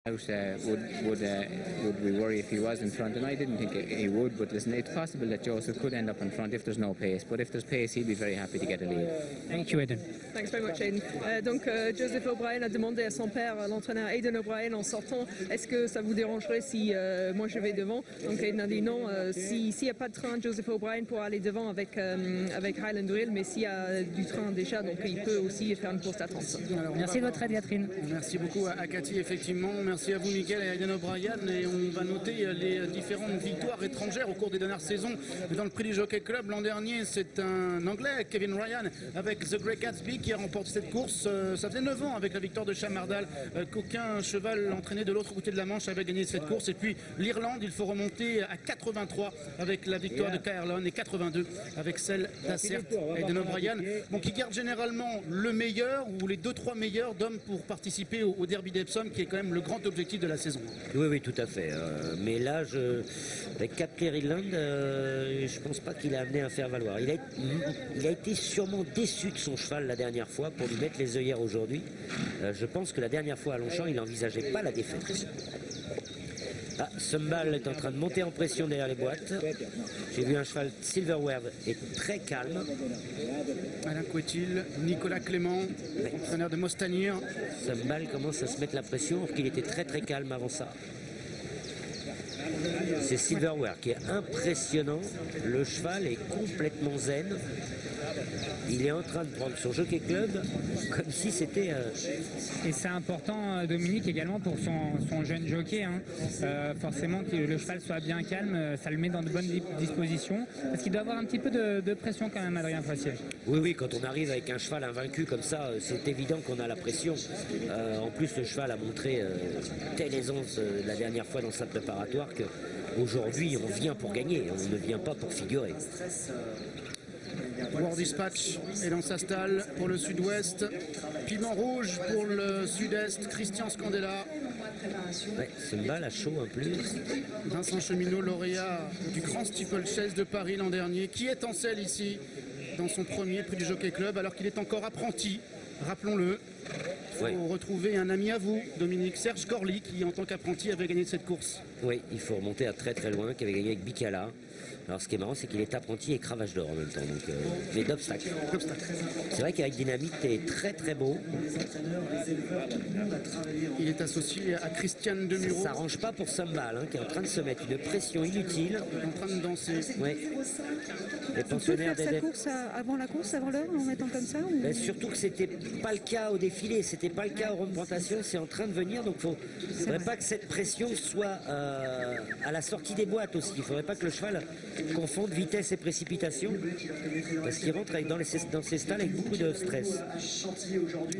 Would we worry if he was in front? And I didn't think he would, but listen, it's possible that Joseph could end up in front if there's no pace, but if there's pace he'd be very happy to get a lead. Thank you, Aidan. Thanks very much, Aidan. Donc Joseph O'Brien a demandé à son père, l'entraîneur Aidan O'Brien, en sortant, est-ce que ça vous dérangerait si moi je vais devant? Donc Aidan a dit non, s'il n'y a pas de train, Joseph O'Brien pourra aller devant avec Highland Drill, mais s'il y a du train déjà, donc il peut aussi faire une course à 30. Alors, merci de votre aide, Catherine. Merci beaucoup à Cathy, effectivement. Merci à vous, Mickaël, et à Aidan O'Brien. Et on va noter les différentes victoires étrangères au cours des dernières saisons dans le prix du Jockey Club. L'an dernier, c'est un Anglais, Kevin Ryan, avec The Grey Gatsby, qui a remporté cette course. Ça faisait 9 ans avec la victoire de Chamardal qu'aucun cheval entraîné de l'autre côté de la Manche avait gagné cette course. Et puis l'Irlande, il faut remonter à 83 avec la victoire de Caerleon et 82 avec celle d'Acert. Aidan O'Brien, bon, qui garde généralement le meilleur ou les 2-3 meilleurs d'hommes pour participer au Derby d'Epsom, qui est quand même le grand objectif de la saison. Oui, oui, tout à fait. Mais là, avec Cap Clear Island, je pense pas qu'il a amené à faire valoir. Il a été sûrement déçu de son cheval la dernière fois pour lui mettre les œillères aujourd'hui. Je pense que la dernière fois à Longchamp, il n'envisageait pas la défaite. Ah, Sumbal est en train de monter en pression derrière les boîtes. J'ai vu un cheval Silverware est très calme. Alain Couetil, Nicolas Clément, entraîneur de Mostanir. Sumbal commence à se mettre la pression alors qu'il était très très calme avant ça. C'est Silverware qui est impressionnant. Le cheval est complètement zen. Il est en train de prendre son Jockey Club comme si c'était... Et c'est important, Dominique, également pour son jeune jockey. Hein. Forcément que le cheval soit bien calme, ça le met dans de bonnes dispositions. Parce qu'il doit avoir un petit peu de pression quand même, Adrien Foissier. Oui, oui, quand on arrive avec un cheval invaincu comme ça, c'est évident qu'on a la pression. En plus, le cheval a montré telle aisance la dernière fois dans sa préparatoire qu'aujourd'hui, on vient pour gagner, on ne vient pas pour figurer. War Dispatch est dans sa stalle pour le sud-ouest. Piment rouge pour le sud-est. Christian Scandella. Ouais, c'est une balle à chaud en plus. Vincent Cheminot, lauréat du Grand Steeplechase de Paris l'an dernier, qui est en selle ici dans son premier prix du Jockey Club alors qu'il est encore apprenti, rappelons-le. Il faut retrouver un ami à vous, Dominique, Serge Corly, qui en tant qu'apprenti avait gagné cette course. Oui, il faut remonter à très très loin, qui avait gagné avec Bicala. Alors ce qui est marrant, c'est qu'il est apprenti et cravache d'or en même temps, donc, mais d'obstacle. C'est vrai qu'avec Dynamite, est très très beau. Il est associé à Christiane Demuro. Ça s'arrange pas pour Sumbal, hein, qui est en train de se mettre une pression inutile. En train de danser. Oui. Les pensionnaires faire sa course avant la course, avant l'heure, en mettant comme ça ou... Ben, surtout que c'était pas le cas au défilé, c'était pas le cas aux remontations, c'est en train de venir, donc il ne faudrait pas que cette pression soit à la sortie des boîtes aussi. Il ne faudrait pas que le cheval confonde vitesse et précipitation, parce qu'il rentre dans ses stalles avec beaucoup de stress.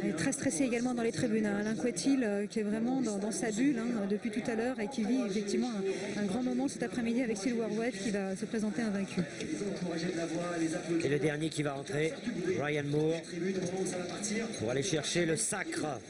Il est très stressé également dans les tribunes. Hein. Alain Couetil, qui est vraiment dans sa bulle hein, depuis tout à l'heure et qui vit effectivement un grand moment cet après-midi avec Silverware qui va se présenter invaincu. Et le dernier qui va rentrer, Ryan Moore, pour aller chercher le sacre.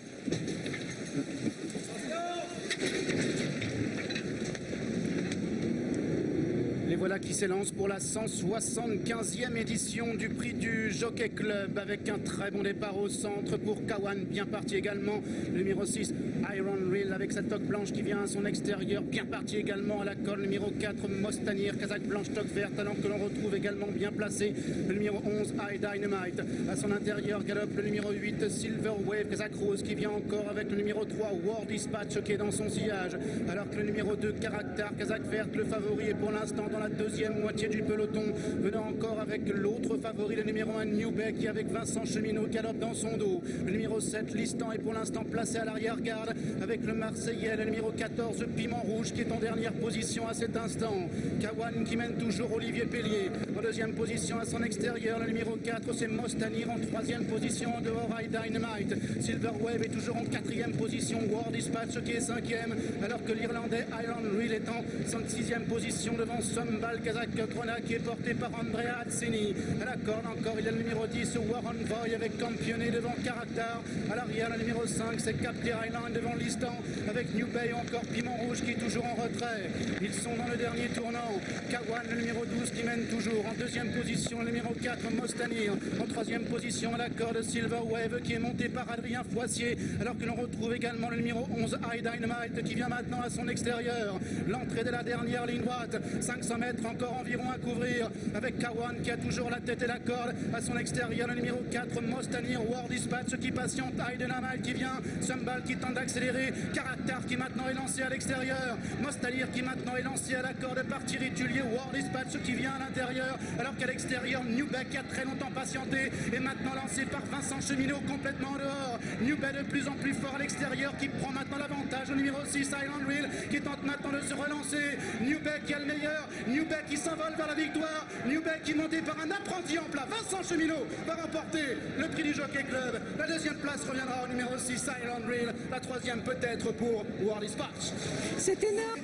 Les voilà qui s'élancent pour la 175e édition du prix du Jockey Club avec un très bon départ au centre pour Kawan, bien parti également. Le numéro 6, Iron Reel avec sa toque blanche qui vient à son extérieur, bien parti également à la colle. Numéro 4, Mostanir, casaque blanche, toque verte, talent que l'on retrouve également bien placé. Le numéro 11, High Dynamite à son intérieur, galope le numéro 8, Silver Wave, casaque rose qui vient encore avec le numéro 3, War Dispatch qui est dans son sillage. Alors que le numéro 2, Caractère, casaque verte, le favori est pour l'instant dans la deuxième moitié du peloton, venant encore avec l'autre favori, le numéro 1 Newbeck, qui avec Vincent Cheminot galope dans son dos. Le numéro 7 Listan est pour l'instant placé à l'arrière-garde avec le Marseillais, le numéro 14 Piment Rouge qui est en dernière position à cet instant. Kawan qui mène toujours Olivier Pellier en deuxième position à son extérieur. Le numéro 4 c'est Mostanir en troisième position en dehors High Dynamite. Silver Wave est toujours en quatrième position. War Dispatch qui est cinquième alors que l'Irlandais Iron Reel est en 6e position devant Sumbal. Sambal Kazakh Krona qui est porté par Andrea Azzini. À la corde encore, il y a le numéro 10, Warren Voy avec Campionné devant Karaktar. À l'arrière, le numéro 5, c'est Captain Island devant Listan avec New Bay ou encore Piment Rouge qui est toujours en retrait. Ils sont dans le dernier tournant. Kawan, le numéro 12 qui mène toujours. En deuxième position, le numéro 4, Mostanir. En troisième position, à la corde, Silver Wave qui est monté par Adrien Foissier. Alors que l'on retrouve également le numéro 11, High Dynamite qui vient maintenant à son extérieur. L'entrée de la dernière ligne droite. 500 mètres encore environ à couvrir. Avec Kawan qui a toujours la tête et la corde. À son extérieur, le numéro 4, Mostanir. War Dispatch qui patiente. High Dynamite qui vient. Sumbal qui tente d'accélérer. Karaktar qui maintenant est lancé à l'extérieur. Mostanir qui maintenant est lancé à la corde par Thierry Tullier. War Dispatch qui vient à l'intérieur. Alors qu'à l'extérieur, Newbeck qui a très longtemps patienté est maintenant lancé par Vincent Cheminot complètement en dehors. Newbeck de plus en plus fort à l'extérieur qui prend maintenant l'avantage au numéro 6, Island Wheel qui tente maintenant de se relancer. Newbeck qui a le meilleur. Newbeck qui s'envole vers la victoire. Newbeck qui est monté par un apprenti en plat. Vincent Cheminot va remporter le prix du Jockey Club. La deuxième place reviendra au numéro 6, Island Wheel. La troisième peut-être pour War Dispatch. C'est énorme.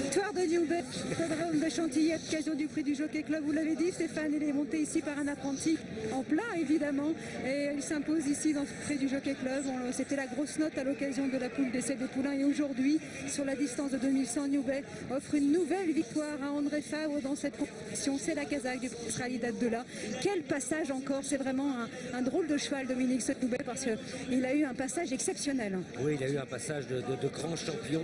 Victoire de Newbeck, Podrome de Chantilly, à l'occasion du prix du Jockey Club. Vous l'avez dit, Stéphane, il est monté ici par un apprenti en plat, évidemment. Et il s'impose ici dans ce prix du Jockey Club. C'était la grosse note à l'occasion de la poule d'essai des poulains. Et aujourd'hui, sur la distance de 2100, Newbeck offre une nouvelle victoire à André Fabre dans cette compétition. C'est la Kazakh du Australie d'Abdullah. Quel passage encore. C'est vraiment un drôle de cheval, Dominique, ce Newbeck, parce qu'il a eu un passage exceptionnel. Oui, il a eu un passage de grand champion.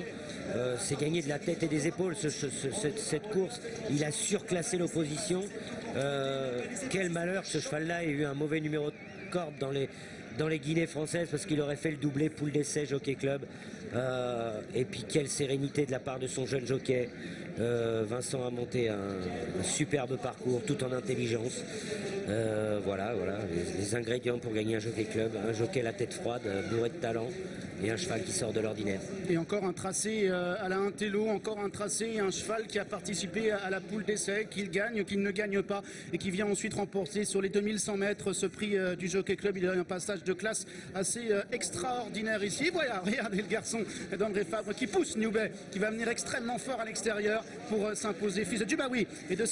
C'est gagné de la tête et des épaules cette course. Il a surclassé l'opposition. Quel malheur que ce cheval-là ait eu un mauvais numéro de corde dans les Guinées françaises parce qu'il aurait fait le doublé poule d'essai Jockey Club. Et puis quelle sérénité de la part de son jeune jockey. Vincent a monté un superbe parcours tout en intelligence. Voilà les ingrédients pour gagner un Jockey Club. Un jockey à la tête froide, bourré de talent. Et un cheval qui sort de l'ordinaire. Et encore un tracé à la Intello, encore un tracé et un cheval qui a participé à la poule d'essai, qu'il gagne, qu'il ne gagne pas et qui vient ensuite remporter sur les 2100 mètres ce prix du Jockey Club. Il a eu un passage de classe assez extraordinaire ici. Voilà, regardez le garçon d'André Fabre qui pousse Newbeck, qui va venir extrêmement fort à l'extérieur pour s'imposer. Fils de Dubaoui et de